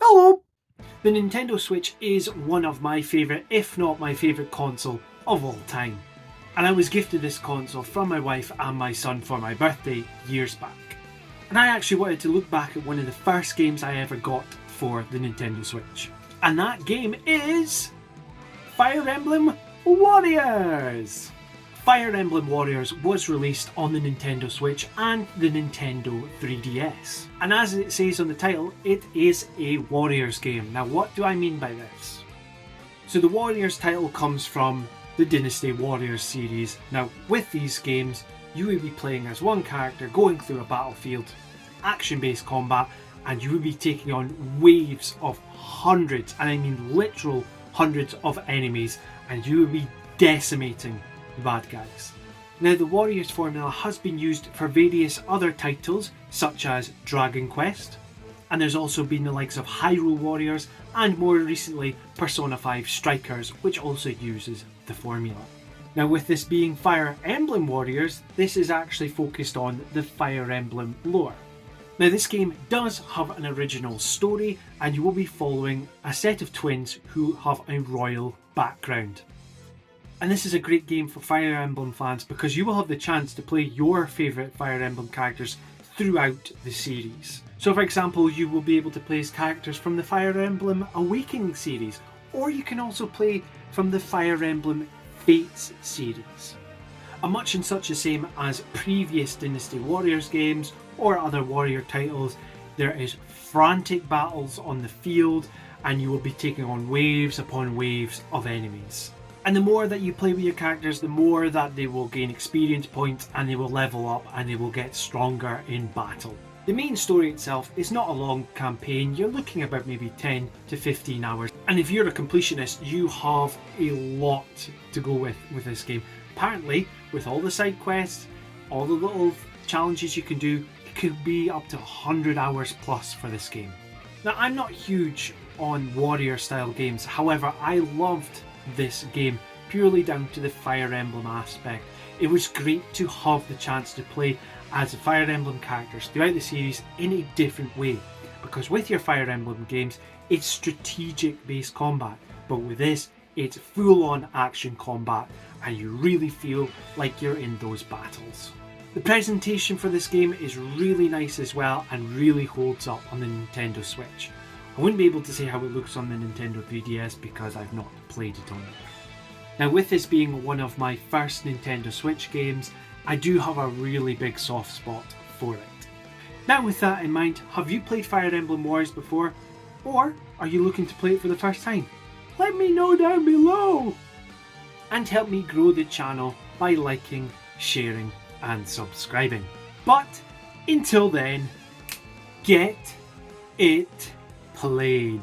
Hello! The Nintendo Switch is one of my favourite, if not my favourite console of all time. And I was gifted this console from my wife and my son for my birthday years back. And I actually wanted to look back at one of the first games I ever got for the Nintendo Switch. And that game is Fire Emblem Warriors! Fire Emblem Warriors was released on the Nintendo Switch and the Nintendo 3DS. And as it says on the title, it is a Warriors game. Now what do I mean by this? So the Warriors title comes from the Dynasty Warriors series. Now with these games, you will be playing as one character going through a battlefield, action-based combat, and you will be taking on waves of hundreds, and I mean literal hundreds of enemies, and you will be decimating the bad guys. Now the Warriors formula has been used for various other titles such as Dragon Quest, and there's also been the likes of Hyrule Warriors and more recently Persona 5 Strikers, which also uses the formula. Now with this being Fire Emblem Warriors, this is actually focused on the Fire Emblem lore. Now this game does have an original story, and you will be following a set of twins who have a royal background. And this is a great game for Fire Emblem fans because you will have the chance to play your favourite Fire Emblem characters throughout the series. So for example, you will be able to play as characters from the Fire Emblem Awakening series, or you can also play from the Fire Emblem Fates series. And much and such the same as previous Dynasty Warriors games or other warrior titles, there is frantic battles on the field and you will be taking on waves upon waves of enemies. And the more that you play with your characters, the more that they will gain experience points and they will level up and they will get stronger in battle. The main story itself is not a long campaign, you're looking about maybe 10 to 15 hours. And if you're a completionist, you have a lot to go with this game. Apparently, with all the side quests, all the little challenges you can do, it could be up to 100 hours plus for this game. Now, I'm not huge on warrior style games, however, I loved this game purely down to the Fire Emblem aspect. It was great to have the chance to play as the Fire Emblem characters throughout the series in a different way, because with your Fire Emblem games it's strategic based combat, but with this it's full on action combat and you really feel like you're in those battles. The presentation for this game is really nice as well and really holds up on the Nintendo Switch. I wouldn't be able to say how it looks on the Nintendo 3DS because I've not played it on there. Now with this being one of my first Nintendo Switch games, I do have a really big soft spot for it. Now with that in mind, have you played Fire Emblem Warriors before? Or are you looking to play it for the first time? Let me know down below! And help me grow the channel by liking, sharing and subscribing. But until then, get it played.